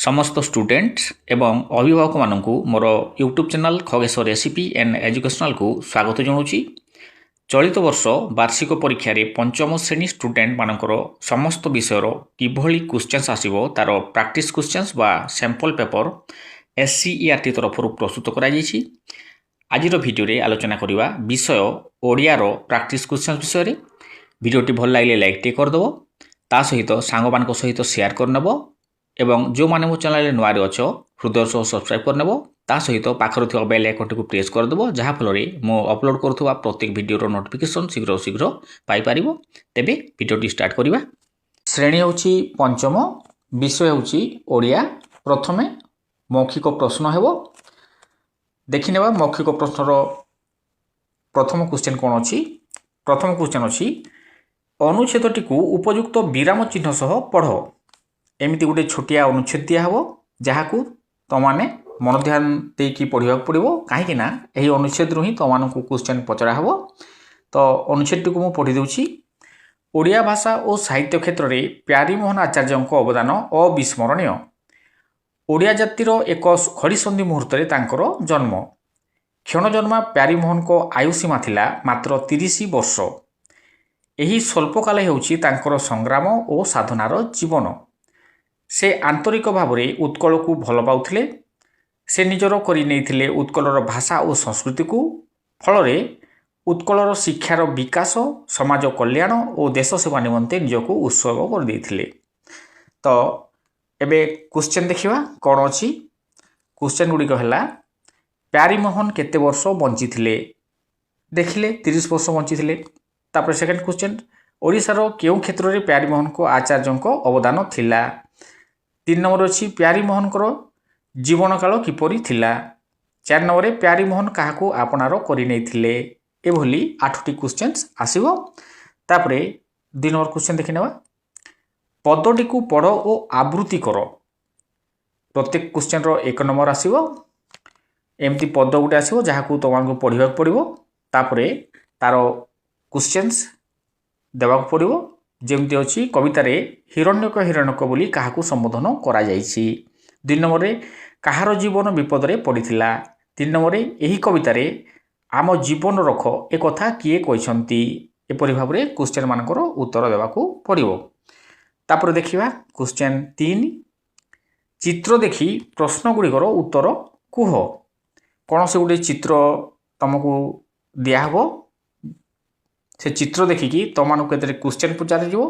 समस्त स्टूडेंट्स एवं अभिभावक मानू मोर YouTube channel Khagesh recipe and educational को स्वागत जनाऊँगी। चलित वर्ष वार्षिक परीक्षा रे पंचम श्रेणी स्टूडेंट मानकर समस्त विषय किभली क्वेश्चंस आसिबो तार प्रैक्टिस क्वेश्चंस बा सैंपल पेपर एससीईआरटी तरफ प्रस्तुत करा जायछि। आजिर भिडियो रे आलोचना करिवा विषय ओडियार प्रैक्टिस क्वेश्चंस विषय रे। भिडियोटी भल लागले लाइक टे कर दबो, ता सहित सांग मानक सहित शेयर कर नबो एवं जो माने मो चैनल नुआ रे अछो हृदय सह सब्सक्राइब कर नेबो, ता सहित पाखर थिबा बेल आइकन को प्रेस कर देबो, जहा फल रे मो अपलोड करथुवा प्रत्येक वीडियो रो नोटिफिकेशन शीघ्र पाई परिबो। तेबे वीडियोटी स्टार्ट करिवा। श्रेणी होची पंचम, विषय होची ओडिया। प्रथमे मौखिक प्रश्न हेबो, देखि नेबा मौखिक प्रश्नर प्रथम क्वेश्चन कोन अछि। प्रथम क्वेश्चन अछि अनुच्छेदटी को उपयुक्त विराम चिन्ह सह पढ़ो। एमती गोटे छोटिया अनुच्छेद दिया हे जहाँ को तुमने मन ध्यान देकी पढ़ा पड़ो, कहीं यही अनुच्छेद रु ही तुमको क्वेश्चन पचरा हे। तो अनुच्छेद टी को मुझे पढ़ी दूची। ओडिया भाषा और साहित्य क्षेत्र में प्यारीमोहन आचार्य अवदान अविस्मरणीय। ओडिया जातिर एक घड़ीसंधि मुहूर्त जन्म। क्षण जन्मा प्यारीमोहन को आयु सीमा थिला मात्र 30 वर्ष। यही स्वल्पकाल होउची तांकर संग्राम और साधनार जीवन। से आंतरिक भाव में उत्कल को भल पाउथिले। से निजर करि नैथिले उत्कलर भाषा और संस्कृति को। फल उत्कलर शिक्षार विकास, समाज कल्याण और देश सेवा निमंते निजको उत्सर्ग कर देथिले। तो एबे क्वेश्चन देखिबा कोन अछि। क्वेश्चन गुडी कहला प्यारीमोहन केते वर्ष बंचिथिले। देखिले 30 वर्ष बंचिथिले। तापर सेकंड क्वेश्चन ओडिशार केउ क्षेत्र रे प्यारीमोहन को आचार्य को अवदान थिला। 3 नंबर अच्छी प्यारीमोहन जीवन काल किपरि थिला। 4 नंबर प्यारीमोहन काहाकू आपणार करि नैथिले। एभली 8टी क्वेश्चंस आसीबो। तापरे 2 नंबर क्वेश्चन देखि नेबा। पदटी को पढ़ और आवृत्ति करो। प्रत्येक क्वेश्चन रो 1 नंबर आसीबो। एमती पद गुटे आसीबो जहाकू तुमको पढ़िबा पड़िबो। तापरे तारो क्वेश्चंस देबाक पड़िबो। जेमती अच्छी कवितार हिरण्यक हिरण्यक बोली काहाकू संबोधन करा जायछि। 2 नंबर रे काहार जीवन विपद रे पड़िथिला। 3 नंबर रे एही कवितार आम जीवन रख ए कथा किए कहिसंती। एपरि भाव रे क्वेश्चन मानकर उत्तर देबाकू पड़िबो। तापर देखिबा क्वेश्चन 3, चित्र देखि प्रश्न गुड़िकर उत्तर कुह। कौन से गोटे चित्र तुमको दिया हबो, से चित्र देखिकी तुमको केते क्वेश्चन पचार दियो।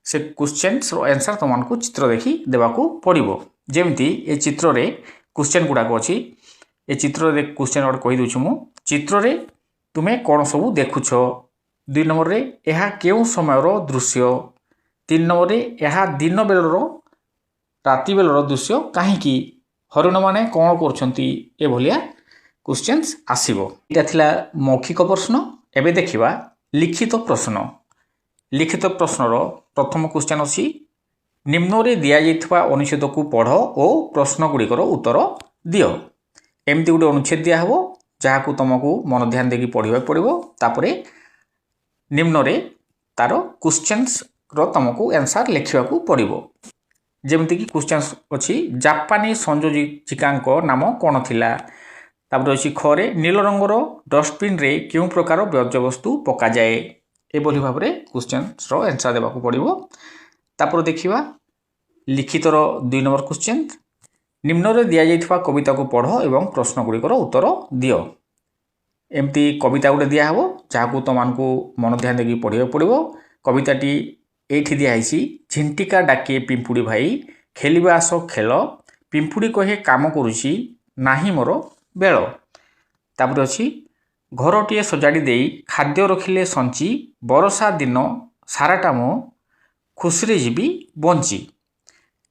से क्वेश्चन रो आंसर तुमको चित्र देखि देबाकू पड़िबो। जेमती ए चित्र रे क्वेश्चन गुडा को अछि। ए चित्र रे क्वेश्चन और कहि दोछु मु। चित्र रे तुमे कोन सब देखुछो। 2 नंबर रे एहा केउ समय रो दृश्य। 3 नंबर रे एहा दिन बेलरो राति बेलरो दृश्य काहेकि। हरिण माने कोन करछंती। ए भलिया क्वेश्चंस आसीबो। एटा थिला मौखिक प्रश्न। एबे देखिबा लिखित प्रश्न। लिखित प्रश्नर प्रथम क्वेश्चन अछि निम्न रे दिया जाइथबा अनुच्छेद को पढ़ और प्रश्न गुड़िकर उत्तर दियो। एमती गोटे अनुच्छेद दिया हबो जहाकू तुमको मन ध्यान देकी पढ़िबा पड़िबो। तापरे निम्न रे तारो क्वेश्चंस रो तुमको आंसर लिखिबाकू पड़िबो। जेमती कि क्वेश्चन अछि जापानी संयोजिकांक नाम कोन थिला। तापर अछि खरे नील रंगर डस्टबिन रे केउ प्रकार वर्ज्यवस्तु पका जाए। एभली भाव रे क्वेश्चन रो आंसर देबाकू पड़िबो। तापर देखिबा लिखित रो 2 नंबर क्वेश्चन निम्न रे दिया जाइथबा कविता को पढ़ एवं प्रश्न गुड़िकर उत्तर दियो। एमती कविता गुटे दिया हबो जहाकू तुमको मन ध्यान देकी पढ़िबा पड़िबो। कविताटी एठी दिया आइछि झिंटिका डाके पिंपुड़ी भाई खेलिबा आस खेल पिंपुड़ी कहे काम करूची नाही मोर बेल। तापर अछि घरटीए सजाड़ी देई खाद्य रखिले संची बरसा दिन साराटा मो खुशी जीवी बंची।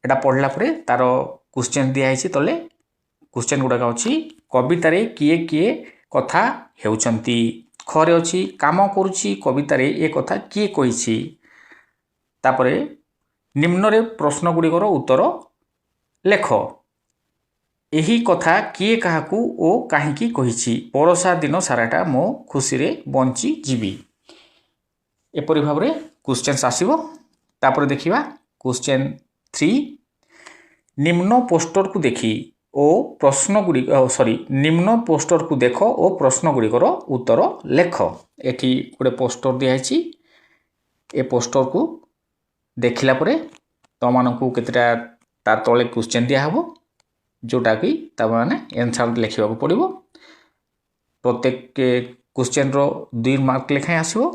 एटा पढ़ला परे तार क्वेश्चन दिया है तले क्वेश्चन गुड़ाक अच्छी कवितार किए किए कथा हेउचंती। खरे अच्छी काम करुची कवितार ए कथा किए कहिछि। तापरे निम्न रे प्रश्न गुड़िकर उत्तर लेख। एही कथा किए काहाकू ओ काहींकी कहिछि। बरसा दिन साराटा मो खुशी रे बंची जीवी। एपरि भाव रे क्वेश्चन आसीबो। तापर देखिबा क्वेश्चन 3 निम्न पोस्टर को देखी ओ प्रश्न गुड़िक सॉरी निम्न पोस्टर को देख ओ प्रश्न गुड़िकर उत्तर लेख। एठी गोटे पोस्टर दिखाई ए पोस्टर को देखला परे तुम मानू केतेटा तार तले क्वेश्चन दिया हबो जोटा कि तमाने आंसर लिखा पड़ो। प्रत्येक क्वेश्चन रो 2 मार्क लेखाएं आसो।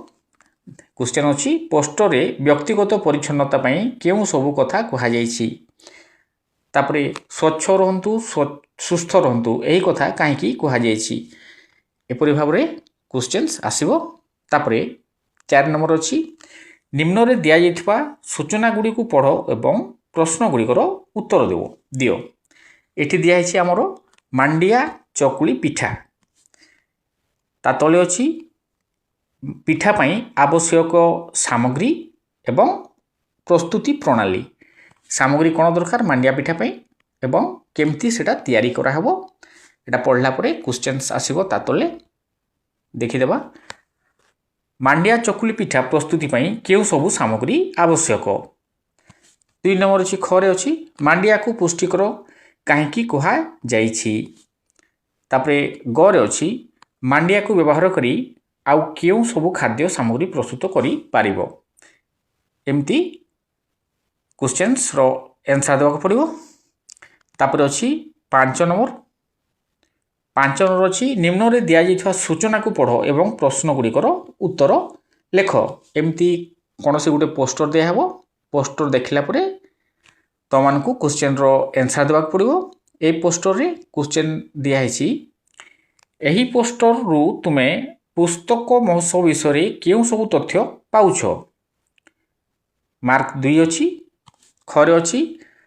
क्वेश्चन अच्छी पोस्टर रे व्यक्तिगत परिच्छन्नता पई केउ सब कथा कहा जायछि तापरे स्वच्छ रहंतु सुस्थ रहंतु एही कथा काहेकि कहा जायछि एपरि भाव रे क्वेश्चंस आसीबो। तापरे 4 नंबर अच्छी निम्न रे दिया जायथिबा सूचना गुडी को पढ़ो एवं प्रश्न गुडीकर उत्तर दियो। एठी दिया है आमर मांडिया चकुली पिठा ता तले अच्छी पिठा पाई आवश्यक सामग्री एवं प्रस्तुति प्रणाली। सामग्री कौन दरकार मांडिया पिठा पाई एवं केमती सेटा तैयारी करा हबो एटा पढ़ला परे क्वेश्चंस आसीबो ता तले देखिदेबा। मांडिया चकुली पिठा प्रस्तुति पाई केउ सबु सामग्री आवश्यक। 2 नंबर अछि खरे अछि मांडिया को पुष्टिकर काहेकि कहा जाइछि। तापरे गरे अछि मांडिया को व्यवहार करी आउ केउ सबु खाद्य सामग्री प्रस्तुत करी पारिबो। एमती क्वेश्चंस रो आंसर देबा पड़िबो। तापरे अछि 5 नंबर अछि निम्न रे दिया जाइछा सूचना को पढ़ो एवं प्रश्न गुड़िकर उत्तर लेख। एमती कौन से गोटे पोस्टर दिया हबो पोस्टर देखला परे तो मानकु क्वेश्चन रो आंसर देबा पड़िबो। ए पोस्टर रे क्वेश्चन दिया है एही पोस्टर रु तुमे पुस्तक महोत्सव विषय केउ सब तथ्य पाउछ। मार्क 2 अछि खरे अछि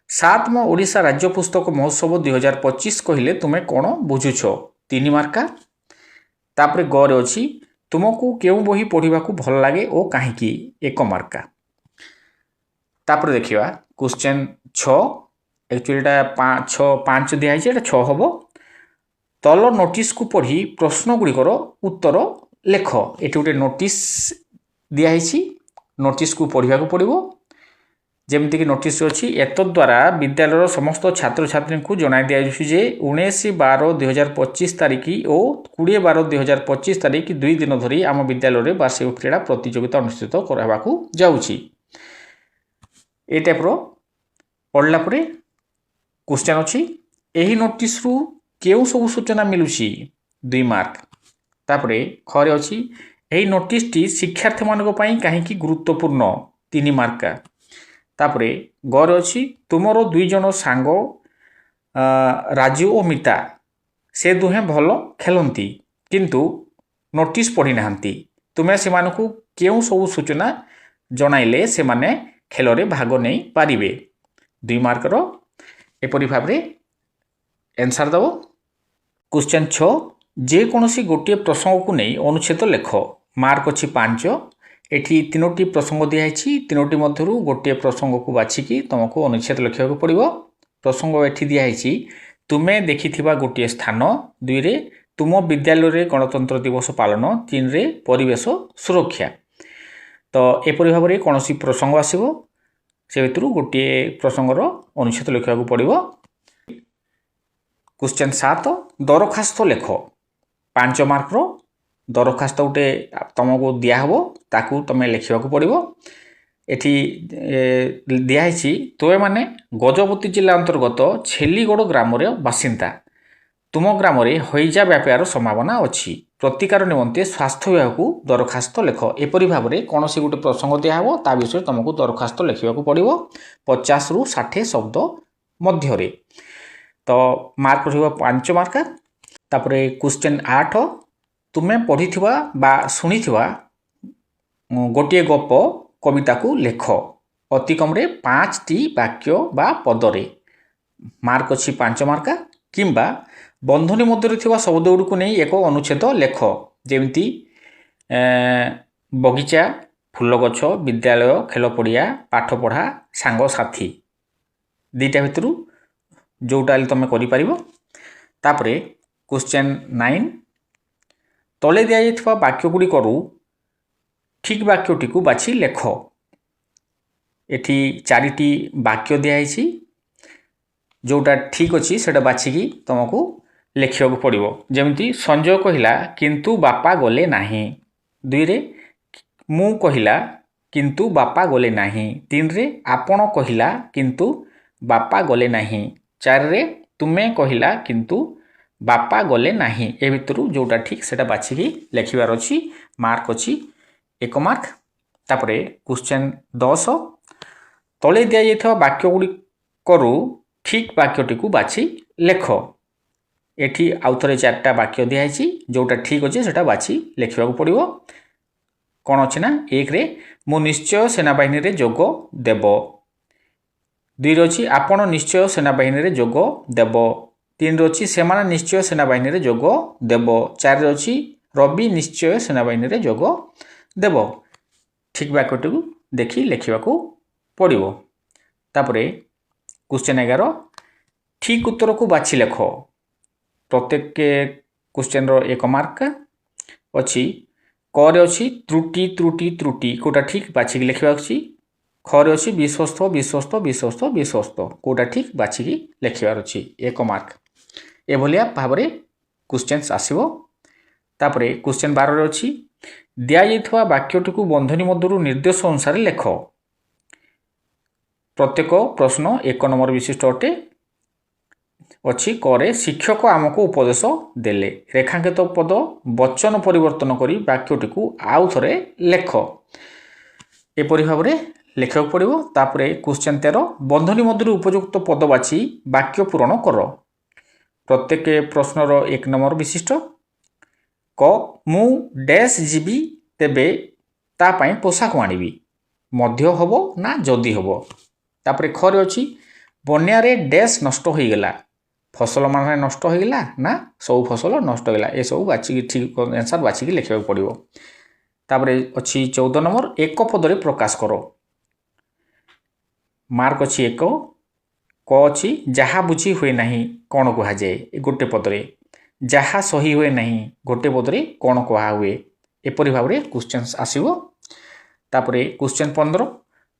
7 ओडिशा राज्य पुस्तक महोत्सव 2025 कहले तुमे कोन बुझुछ 3 मार्का। तापरे गरे अछि तुमको केउ बही पढ़िबा को भल लागे ओ काहेकि 1 मार्का। तापरे देखिबा क्वेश्चन 6 एक्चुअली 5 दिया है 6 हबो। तल नोटिस को पढ़ी प्रश्न गुड़िकर उत्तर लेख। एटी गोटे नोटिस दिया है नोटिस को पढ़ा पड़ो जमती कि नोटिस अच्छी एत द्वारा विद्यालय समस्त छात्र छात्री को जनाई दिजे 19/12/2025 तारीख और 20/12/2025 तारीख 2 दिन धरी आम विद्यालय में वार्षिक क्रीड़ा प्रतियोगिता अनुष्ठित करावाकू जाउछि। ए टाइप्र पढ़ला परे क्वेश्चन अच्छी एही नोटिस रु केउ सब सूचना मिलुछि 2 मार्क। तापरे खरे अच्छी एही नोटिस टी शिक्षार्थी मानक पई काहेकि गुरुत्वपूर्ण 3 मार्क। तापरे गरे अच्छी तुमरो 2 जन सांग राजू और मिता से दुहे भल खेलती किंतु नोटिस पढ़ी नाहंती तुमे से मानकु केउ सब सूचना जनाइले से माने खेल रे भाग नहीं पारिबे 2 मार्क रो एपरि भाव रे आंसर दबो। क्वेश्चन 6 जे कोनोसी गोटे प्रसंग को नहीं अनुच्छेद लेख। मार्क अच्छी 5 एठी 3टी प्रसंग दिया है 3टी मध्यरु गोटे प्रसंग को बाछिकी तुमको अनुच्छेद लिखा पड़ो। प्रसंग एठी दिया है तुमे देखिथिबा गोटे स्थान 2 रे तुम विद्यालय रे गणतंत्र दिवस पालन 3 रे परिवेश सुरक्षा। तो एपरि भाव रे कोनोसी प्रसंग आसीबो से भितरु गोटे प्रसंगर अनुच्छेद लिखा पड़ो। क्वेश्चन 7 दरखास्त लेख 5 मार्क रो दरखास्त गोटे तुमको दिहब ताकू तुम लिखा पड़ो। एठी दिया है तुमे माने गजपति जिला अंतर्गत छेलीगढ़ ग्राम बासिंदा तुम ग्राम में हईजा व्यापार संभावना अच्छी प्रतिकार निमंते स्वास्थ्य विभाग को दरखास्त लेख। एपरि भाव में कौन से गोटे प्रसंग दिहब ता विषय तुमको दरखास्त लिखा पड़ो 50 रु 60 शब्द मध्य। तो मार्क रहिबा 5 मार्क। तापरे क्वेश्चन 8 तुमे पढ़िथिबा बा सुनिथिबा गोटे गप कविता को लेख अति कम रे 5टी वाक्य बा पदरे। मार्क अच्छी 5 मार्क। किंबा बंधनी मध्य थिबा शब्द गुडी को नहीं एक अनुच्छेद लेख जेमती बगीचा फूल गछ विद्यालय खेल पड़िया पाठ पढ़ा सांग साथी 2टा भितरु जोटा तुम कर। तापरे क्वेश्चन 9 तले दिया जाइथिबा वाक्य गुडी करू ठीक वाक्यटी को बाछि लेख। एठी 4टी वाक्य दिया है जोटा ठीक अच्छी से बाछिकी तुमको लिखा पड़ो। जमी संजय कहला किंतु बापा गले नाही। 2 रे मु कहला किंतु बापा गले नाही। 3 रे आपण कहला किंतु बापा गले नाही। 4 रे तुमे कहला किंतु बापा गले नाही। ए भितर जोटा ठीक से बाछिकी लिखबार अच्छी। मार्क अच्छी 1 मार्क। तापरे क्वेश्चन 10 तले दिया जाइथिबा वाक्य गुड़िकरू ठीक वाक्यटी को बाछि लेख। एठी आउ थरे 4टा वाक्य दिखाई जोटा ठीक अच्छे से बाछि लिखा पड़ो। कौन अच्छे ना 1 रे मु निश्चय सेनाबाहिनी रे जोग देव। 2 रे अच्छी आपण निश्चय सेनाबाहिनी रे जोग देव। 3 रे अच्छी सेमाने निश्चय सेनाबाहिनी रे जोग देव। 4 रे अच्छी रवि निश्चय सेनाबाहिनी रे जोग देव। ठीक वाक्यटी को देखी लिखा पड़ो। तापरे क्वेश्चन 11 ठीक उत्तर को बाछि लेख। प्रत्येक क्वेश्चन रो 1 मार्क अच्छी। क रे अच्छी त्रुटि त्रुटि त्रुटि कोटा ठीक बाछिकी लिखा अच्छी। ख रे अच्छी विश्वस्त विश्वस्त विश्वस्त विश्वस्त कोटा ठीक बाछिकी लिखार अच्छी 1 मार्क। एभलिया भाव में क्वेश्चन आसिबो। तापरे क्वेश्चन 12 रे अच्छी दिया जाइथवा वाक्यटी को बंधनी मध्यरु निर्देश अनुसार लेख। प्रत्येक प्रश्न 1 नंबर विशिष्ट अटे। अच्छी करे शिक्षक आमको उपदेश देले। रेखांकित पद वचन परिवर्तन करी वाक्यटी को आउ थरे लेख। एपरि भाव में लिखा पड़ो। तापरे क्वेश्चन 13 बंधनी मध्य उपयुक्त पद बाछि वाक्य पूरण कर। प्रत्येक प्रश्नर 1 नंबर विशिष्ट। क मु डैश जीवी तेबे ता पई पोशाक आनिबी मध्य हबो ना जदी हबो। तापरे खरे अच्छी बन्या रे डैश नष्ट हो गला। फसल मान नष्ट हो गला ना सब फसल नष्ट हो गला। ए सब बाछिकी ठीक आंसर बाछिकी लिखा पड़ो। तापरे अच्छी 14 नंबर एक पदरे प्रकाश करो। मार्क अच्छी 1। क अच्छी जहा बुझी हुए नहीं कौन कह जाए गोटे पदरे। जहा सही हुए नहीं गोटे पदरे कौन कहा हुए। एपरि भाव में क्वेश्चन आसिबो। तापरे क्वेश्चन 15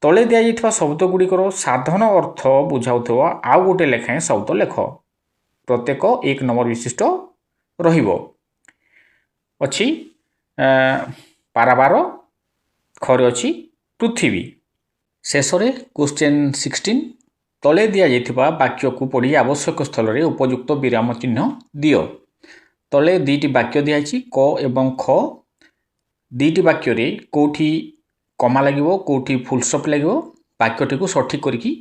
तले दिया जाइथिबा शब्द गुड़िकर साधारण अर्थ बुझाउथिबा आउ गोटे लेखाएं शब्द लेख। प्रत्येक 1 नंबर विशिष्ट रहिबो। अच्छी पारावार खरे अच्छी पृथ्वी। शेष रे क्वेश्चन 16 तले दिया जाइथिबा वाक्य को पढ़ी आवश्यक स्थल रे उपयुक्त विराम चिन्ह दियो। तले 2टी वाक्य दिखाई क एवं ख। 2टी वाक्य रे कोठी कमा लगिवो कोठी फुल स्टॉप लगिवो वाक्यटी को सठिक करिकी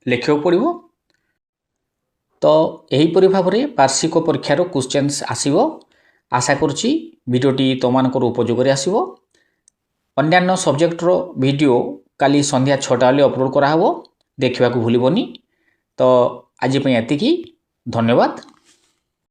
लिखा पड़ो। तो यही परि भाव में वार्षिक परीक्षार क्वेश्चन्स आसिबो। आशा करुच्ची भिडियोटी तुमको उपयोगी आसिबो। अन्यान्य सब्जेक्टर वीडियो काली संध्या 6टा बेले अपलोड कराहबो। देखा भूलबनी। तो आज एतिकी धन्यवाद।